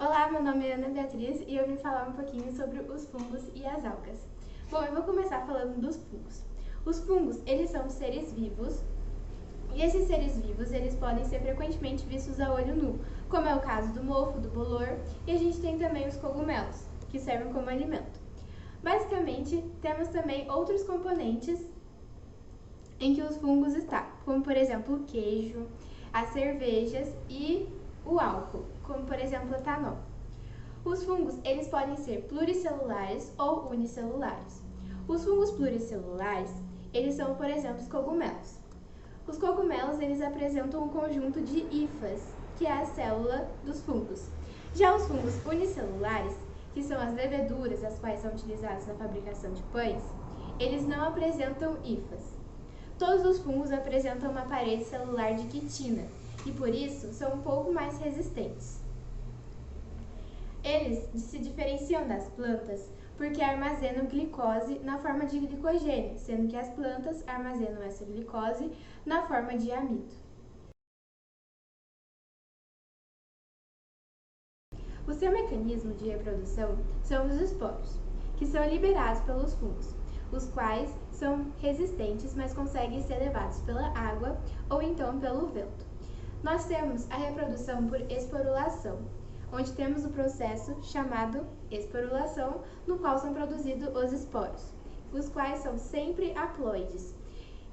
Olá, meu nome é Ana Beatriz e eu vim falar um pouquinho sobre os fungos e as algas. Bom, eu vou começar falando dos fungos. Os fungos, eles são seres vivos e esses seres vivos, eles podem ser frequentemente vistos a olho nu, como é o caso do mofo, do bolor, e a gente tem também os cogumelos, que servem como alimento. Basicamente, temos também outros componentes em que os fungos estão, como por exemplo o queijo, as cervejas e o álcool, como por exemplo o etanol. Os fungos, eles podem ser pluricelulares ou unicelulares. Os fungos pluricelulares, eles são, por exemplo, os cogumelos. Os cogumelos, eles apresentam um conjunto de hifas, que é a célula dos fungos. Já os fungos unicelulares, que são as leveduras, as quais são utilizadas na fabricação de pães, eles não apresentam hifas. Todos os fungos apresentam uma parede celular de quitina e, por isso, são um pouco mais resistentes. Eles se diferenciam das plantas porque armazenam glicose na forma de glicogênio, sendo que as plantas armazenam essa glicose na forma de amido. O seu mecanismo de reprodução são os esporos, que são liberados pelos fungos, os quais são resistentes, mas conseguem ser levados pela água ou então pelo vento. Nós temos a reprodução por esporulação, onde temos o processo chamado esporulação, no qual são produzidos os esporos, os quais são sempre haploides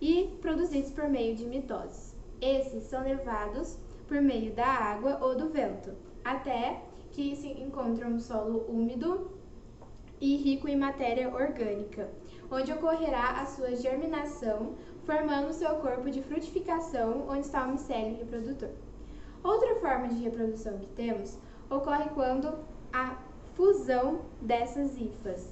e produzidos por meio de mitoses. Esses são levados por meio da água ou do vento, até que se encontram no solo úmido e rico em matéria orgânica, onde ocorrerá a sua germinação, formando seu corpo de frutificação, onde está o micélio reprodutor. Outra forma de reprodução que temos ocorre quando a fusão dessas hifas.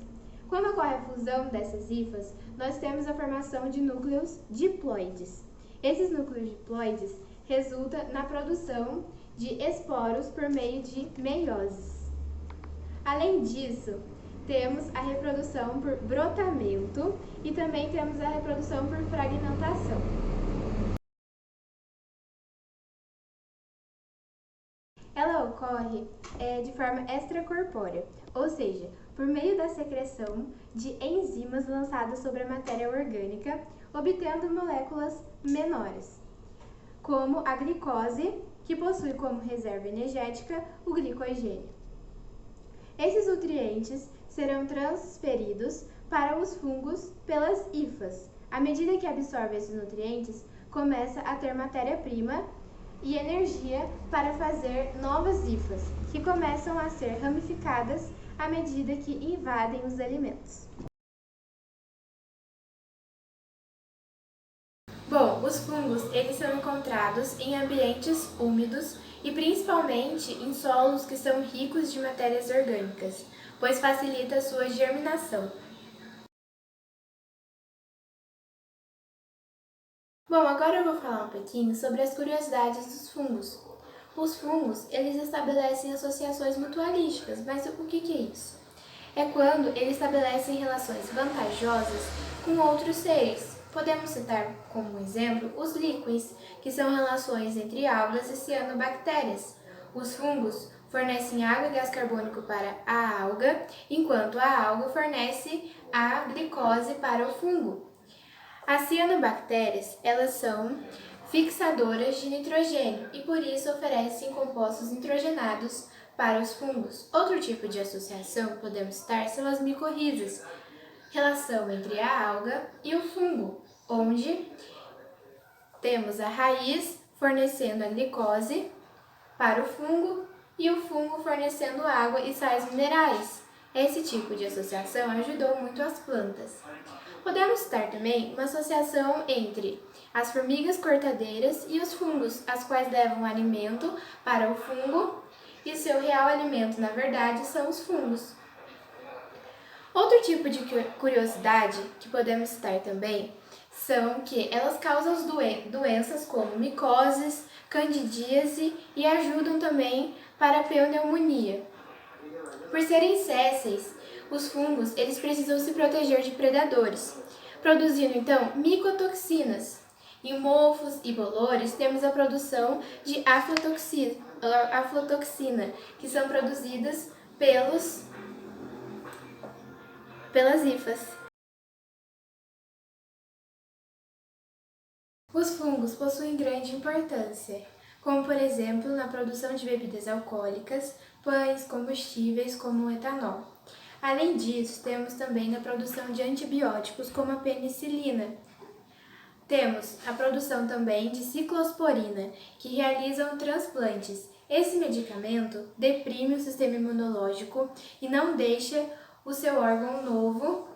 Quando ocorre a fusão dessas hifas, nós temos a formação de núcleos diploides. Esses núcleos diploides resultam na produção de esporos por meio de meioses. Além disso, temos a reprodução por brotamento e também temos a reprodução por fragmentação. Ela ocorre de forma extracorpórea, ou seja, por meio da secreção de enzimas lançadas sobre a matéria orgânica, obtendo moléculas menores, como a glicose, que possui como reserva energética o glicogênio. Esses nutrientes serão transferidos para os fungos pelas hifas. À medida que absorve esses nutrientes, começa a ter matéria-prima e energia para fazer novas hifas, que começam a ser ramificadas à medida que invadem os alimentos. Bom, os fungos, eles são encontrados em ambientes úmidos e principalmente em solos que são ricos de matérias orgânicas, pois facilita a sua germinação. Bom, agora eu vou falar um pouquinho sobre as curiosidades dos fungos. Os fungos, eles estabelecem associações mutualísticas, mas o que é isso? É quando eles estabelecem relações vantajosas com outros seres. Podemos citar como exemplo os líquens, que são relações entre algas e cianobactérias. Os fungos fornecem água e gás carbônico para a alga, enquanto a alga fornece a glicose para o fungo. As cianobactérias, elas são fixadoras de nitrogênio e por isso oferecem compostos nitrogenados para os fungos. Outro tipo de associação que podemos citar são as micorrizas, relação entre a alga e o fungo, onde temos a raiz fornecendo a glicose para o fungo e o fungo fornecendo água e sais minerais. Esse tipo de associação ajudou muito as plantas. Podemos citar também uma associação entre as formigas cortadeiras e os fungos, as quais levam alimento para o fungo e seu real alimento, na verdade, são os fungos. Outro tipo de curiosidade que podemos citar também são que elas causam doenças como micoses, candidíase e ajudam também para a pneumonia. Por serem sésseis, os fungos eles precisam se proteger de predadores, produzindo então micotoxinas. Em mofos e bolores, temos a produção de aflatoxina, que são produzidas pelas hifas. Os fungos possuem grande importância, como por exemplo na produção de bebidas alcoólicas, pães, combustíveis como o etanol. Além disso, temos também na produção de antibióticos como a penicilina. Temos a produção também de ciclosporina, que realizam transplantes. Esse medicamento deprime o sistema imunológico e não deixa o seu órgão novo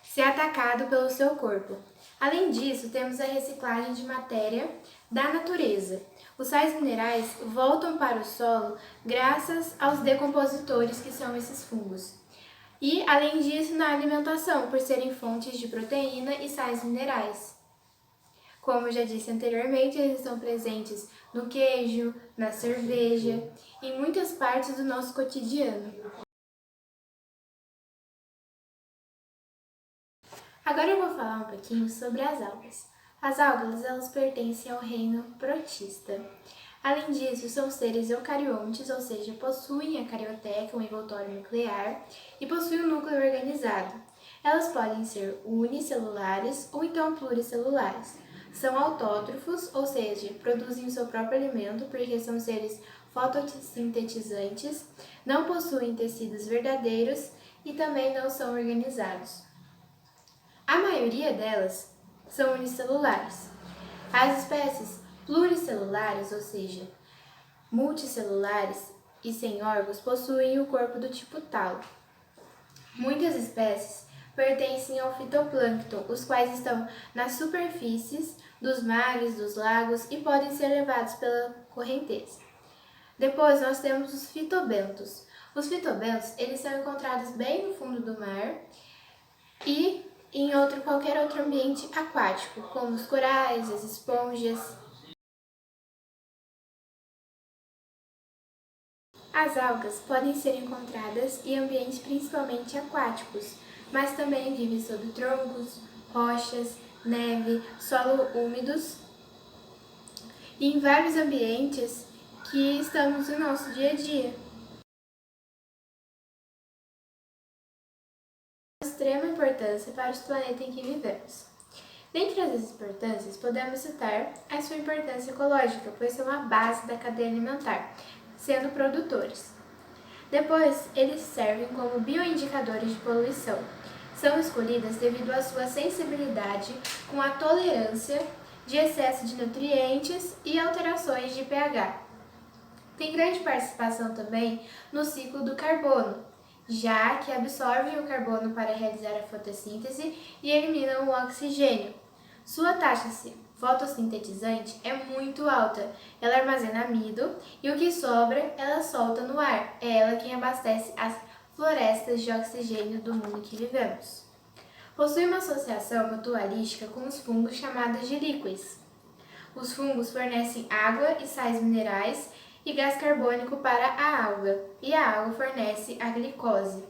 ser atacado pelo seu corpo. Além disso, temos a reciclagem de matéria da natureza. Os sais minerais voltam para o solo graças aos decompositores, que são esses fungos. E, além disso, na alimentação, por serem fontes de proteína e sais minerais. Como eu já disse anteriormente, eles estão presentes no queijo, na cerveja, em muitas partes do nosso cotidiano. Agora eu vou falar um pouquinho sobre as algas. As algas, elas pertencem ao reino protista. Além disso, são seres eucariontes, ou seja, possuem a carioteca, um envoltório nuclear, e possuem um núcleo organizado. Elas podem ser unicelulares ou então pluricelulares. São autótrofos, ou seja, produzem o seu próprio alimento porque são seres fotossintetizantes, não possuem tecidos verdadeiros e também não são organizados. A maioria delas são unicelulares. As espécies pluricelulares, ou seja, multicelulares e sem órgãos, possuem o corpo do tipo talo. Muitas espécies pertencem ao fitoplâncton, os quais estão nas superfícies dos mares, dos lagos e podem ser levados pela correnteza. Depois nós temos os fitobentos. Os fitobentos, eles são encontrados bem no fundo do mar e em qualquer outro ambiente aquático, como os corais, as esponjas. As algas podem ser encontradas em ambientes principalmente aquáticos, mas também vivem sob troncos, rochas, neve, solo úmidos e em vários ambientes que estamos no nosso dia a dia. Extrema importância para o planeta em que vivemos. Dentre as importâncias, podemos citar a sua importância ecológica, pois são a base da cadeia alimentar, sendo produtores. Depois, eles servem como bioindicadores de poluição. São escolhidas devido à sua sensibilidade com a tolerância de excesso de nutrientes e alterações de pH. Tem grande participação também no ciclo do carbono, já que absorvem o carbono para realizar a fotossíntese e eliminam o oxigênio. Sua taxa fotossintetizante é muito alta, ela armazena amido e o que sobra ela solta no ar. É ela quem abastece as florestas de oxigênio do mundo que vivemos. Possui uma associação mutualística com os fungos chamados de líquens. Os fungos fornecem água e sais minerais e gás carbônico para a alga, e a alga fornece a glicose.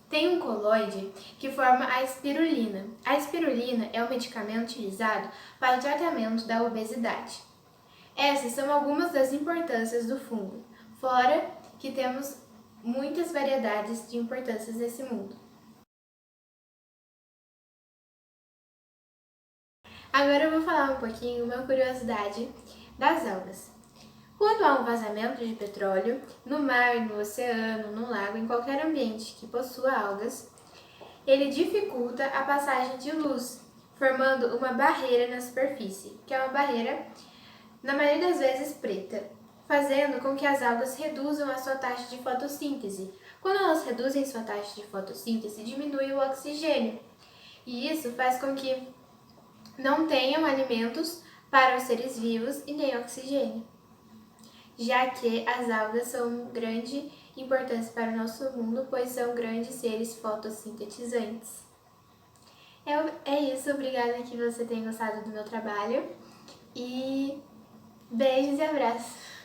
Tem um coloide que forma a espirulina. A espirulina é um medicamento utilizado para o tratamento da obesidade. Essas são algumas das importâncias do fungo, fora que temos muitas variedades de importâncias nesse mundo. Agora eu vou falar um pouquinho uma curiosidade das algas. Quando há um vazamento de petróleo no mar, no oceano, no lago, em qualquer ambiente que possua algas, ele dificulta a passagem de luz, formando uma barreira na superfície, que é uma barreira, na maioria das vezes, preta, fazendo com que as algas reduzam a sua taxa de fotossíntese. Quando elas reduzem sua taxa de fotossíntese, diminui o oxigênio, e isso faz com que não tenham alimentos para os seres vivos e nem oxigênio, já que as algas são de grande importância para o nosso mundo, pois são grandes seres fotossintetizantes. É isso, obrigada que você tenha gostado do meu trabalho e beijos e abraços!